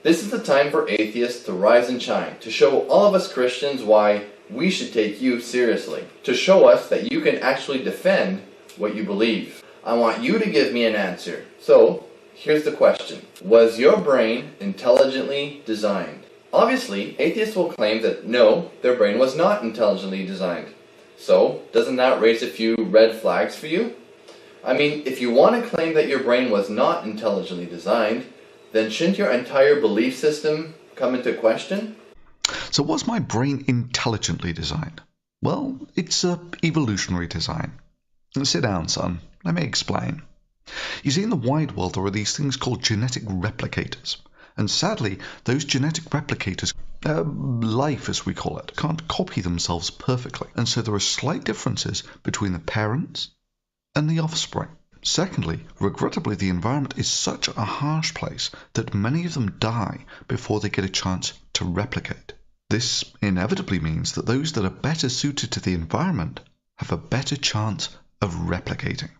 This is the time for atheists to rise and shine, to show all of us Christians why we should take you seriously, to show us that you can actually defend what you believe. I want you to give me an answer. So, here's the question. Was your brain intelligently designed? Obviously, atheists will claim that no, their brain was not intelligently designed. So, doesn't that raise a few red flags for you? I mean, if you want to claim that your brain was not intelligently designed, then shouldn't your entire belief system come into question? So was my brain intelligently designed? Well, it's evolutionary design. Sit down, son. Let me explain. You see, in the wide world there are these things called genetic replicators. And sadly, those genetic replicators, life as we call it, can't copy themselves perfectly. And so there are slight differences between the parents and the offspring. Secondly, regrettably, the environment is such a harsh place that many of them die before they get a chance to replicate. This inevitably means that those that are better suited to the environment have a better chance of replicating.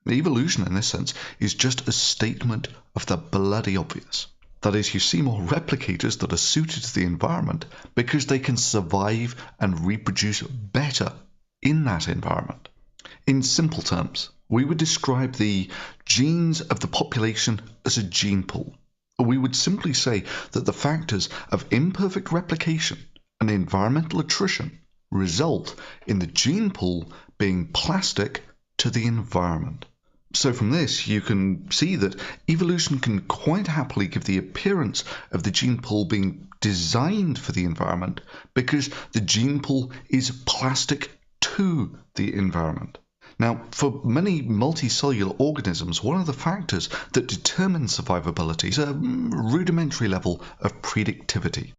Evolution, in this sense, is just a statement of the bloody obvious. That is, you see more replicators that are suited to the environment because they can survive and reproduce better in that environment. In simple terms, we would describe the genes of the population as a gene pool. We would simply say that the factors of imperfect replication and environmental attrition result in the gene pool being plastic to the environment. So from this, you can see that evolution can quite happily give the appearance of the gene pool being designed for the environment because the gene pool is plastic to the environment. Now, for many multicellular organisms, one of the factors that determine survivability is a rudimentary level of predictivity.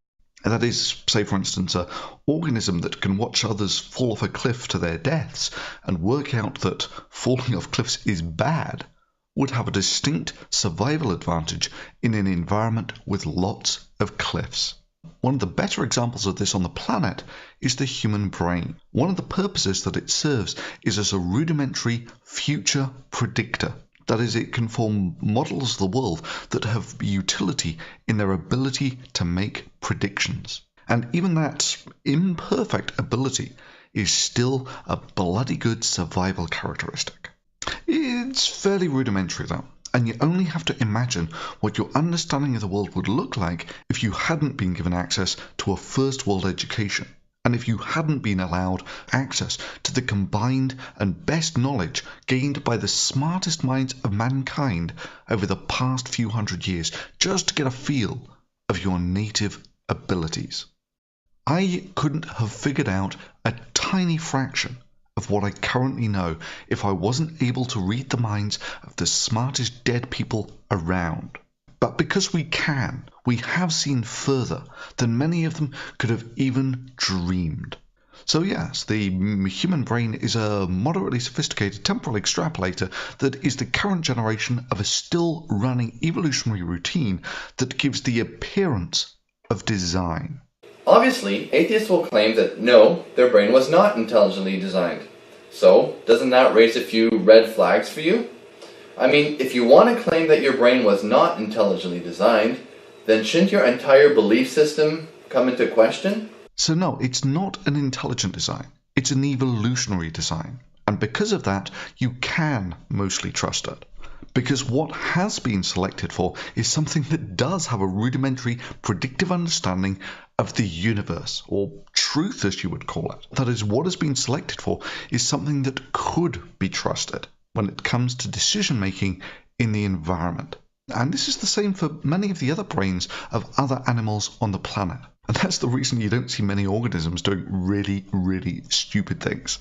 And that is, say for instance, an organism that can watch others fall off a cliff to their deaths and work out that falling off cliffs is bad would have a distinct survival advantage in an environment with lots of cliffs. One of the better examples of this on the planet is the human brain. One of the purposes that it serves is as a rudimentary future predictor. That is, it can form models of the world that have utility in their ability to make predictions. And even that imperfect ability is still a bloody good survival characteristic. It's fairly rudimentary though, and you only have to imagine what your understanding of the world would look like if you hadn't been given access to a first world education. And if you hadn't been allowed access to the combined and best knowledge gained by the smartest minds of mankind over the past few hundred years, just to get a feel of your native abilities. I couldn't have figured out a tiny fraction of what I currently know if I wasn't able to read the minds of the smartest dead people around. But because we can, we have seen further than many of them could have even dreamed. So yes, the human brain is a moderately sophisticated temporal extrapolator that is the current generation of a still running evolutionary routine that gives the appearance of design. Obviously, atheists will claim that no, their brain was not intelligently designed. So, doesn't that raise a few red flags for you? I mean, if you want to claim that your brain was not intelligently designed, then shouldn't your entire belief system come into question? So no, it's not an intelligent design. It's an evolutionary design. And because of that, you can mostly trust it. Because what has been selected for is something that does have a rudimentary predictive understanding of the universe, or truth as you would call it. That is, what has been selected for is something that could be trusted when it comes to decision making in the environment. And this is the same for many of the other brains of other animals on the planet. And that's the reason you don't see many organisms doing really, really stupid things.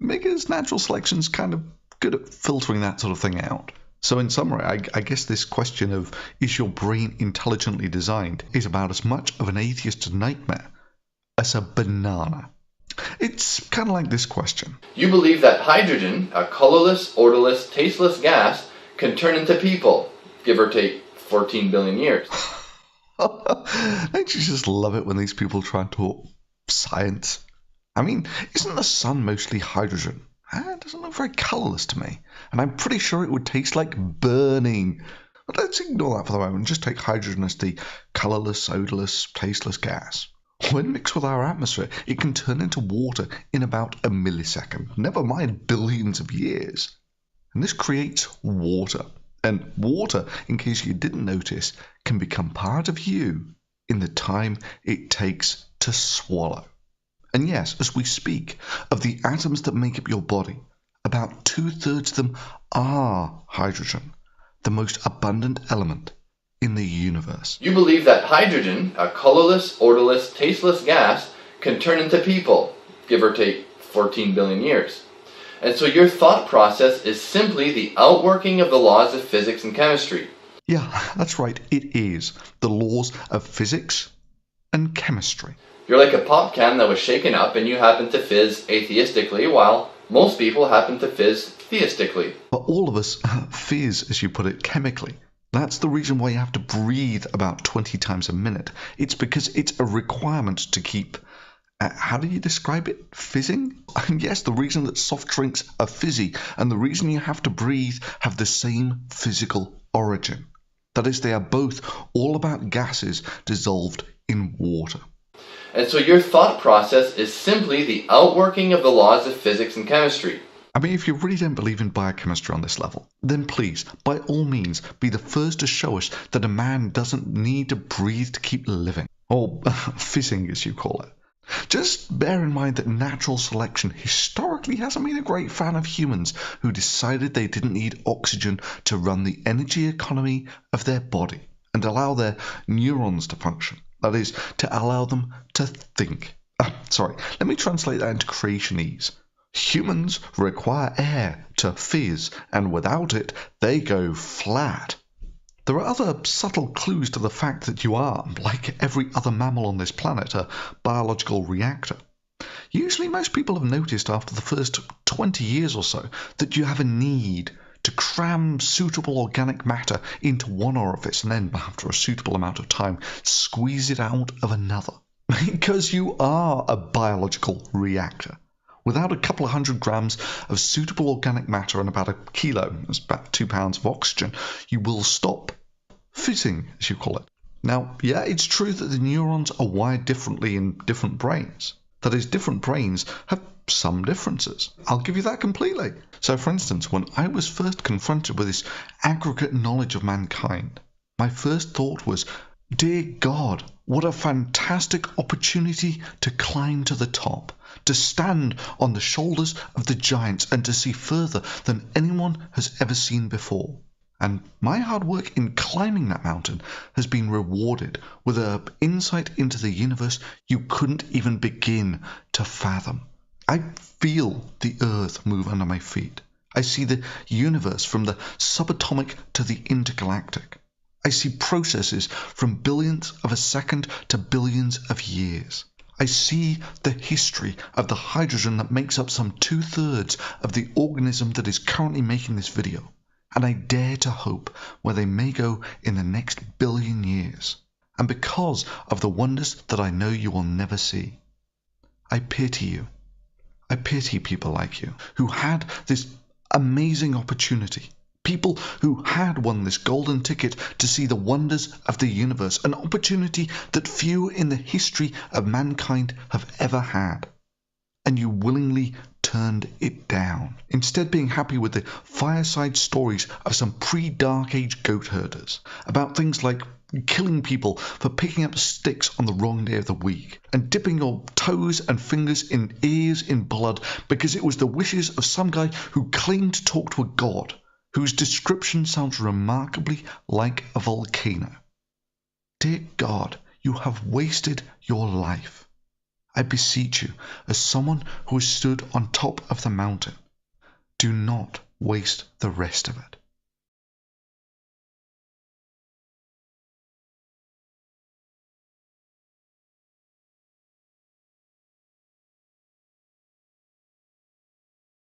Because natural selection's kind of good at filtering that sort of thing out. So in summary, I guess this question of is your brain intelligently designed is about as much of an atheist's nightmare as a banana. It's kind of like this question. You believe that hydrogen, a colorless, odorless, tasteless gas, can turn into people, give or take 14 billion years. Don't you just love it when these people try and talk science? I mean, isn't the sun mostly hydrogen? It doesn't look very colorless to me. And I'm pretty sure it would taste like burning. But let's ignore that for the moment and just take hydrogen as the colourless, odourless, tasteless gas. When mixed with our atmosphere, it can turn into water in about a millisecond, never mind billions of years. And this creates water. And water, in case you didn't notice, can become part of you in the time it takes to swallow. And yes, as we speak of the atoms that make up your body, about 2/3 of them are hydrogen, the most abundant element in the universe. You believe that hydrogen, a colorless, odorless, tasteless gas, can turn into people, give or take 14 billion years. And so your thought process is simply the outworking of the laws of physics and chemistry. Yeah, that's right, it is. The laws of physics and chemistry. You're like a pop can that was shaken up and you happen to fizz atheistically, while most people happen to fizz theistically. But all of us fizz, as you put it, chemically. That's the reason why you have to breathe about 20 times a minute. It's because it's a requirement to keep, how do you describe it? Fizzing? And yes, the reason that soft drinks are fizzy and the reason you have to breathe have the same physical origin. That is, they are both all about gases dissolved in water. And so your thought process is simply the outworking of the laws of physics and chemistry. I mean, if you really don't believe in biochemistry on this level, then please, by all means, be the first to show us that a man doesn't need to breathe to keep living. Or fizzing, as you call it. Just bear in mind that natural selection historically hasn't been a great fan of humans who decided they didn't need oxygen to run the energy economy of their body and allow their neurons to function. That is, to allow them to think. Let me translate that into creationese. Humans require air to fizz, and without it, they go flat. There are other subtle clues to the fact that you are, like every other mammal on this planet, a biological reactor. Usually most people have noticed after the first 20 years or so that you have a need to cram suitable organic matter into one orifice and then, after a suitable amount of time, squeeze it out of another. Because you are a biological reactor. Without a couple of 100 grams of suitable organic matter and about a kilo, that's about 2 pounds of oxygen, you will stop fizzing, as you call it. Now, yeah, it's true that the neurons are wired differently in different brains. That is, different brains have some differences. I'll give you that completely. So, for instance, when I was first confronted with this aggregate knowledge of mankind, my first thought was, dear God, what a fantastic opportunity to climb to the top, to stand on the shoulders of the giants and to see further than anyone has ever seen before. And my hard work in climbing that mountain has been rewarded with an insight into the universe you couldn't even begin to fathom. I feel the earth move under my feet. I see the universe from the subatomic to the intergalactic. I see processes from billionths of a second to billions of years. I see the history of the hydrogen that makes up some 2/3 of the organism that is currently making this video. And I dare to hope where they may go in the next billion years. And because of the wonders that I know you will never see, I pity you. I pity people like you who had this amazing opportunity. People who had won this golden ticket to see the wonders of the universe, an opportunity that few in the history of mankind have ever had. And you willingly turned it down, instead being happy with the fireside stories of some pre-Dark Age goat herders, about things like killing people for picking up sticks on the wrong day of the week, and dipping your toes and fingers in ears in blood because it was the wishes of some guy who claimed to talk to a god, whose description sounds remarkably like a volcano. Dear God, you have wasted your life. I beseech you, as someone who has stood on top of the mountain, do not waste the rest of it.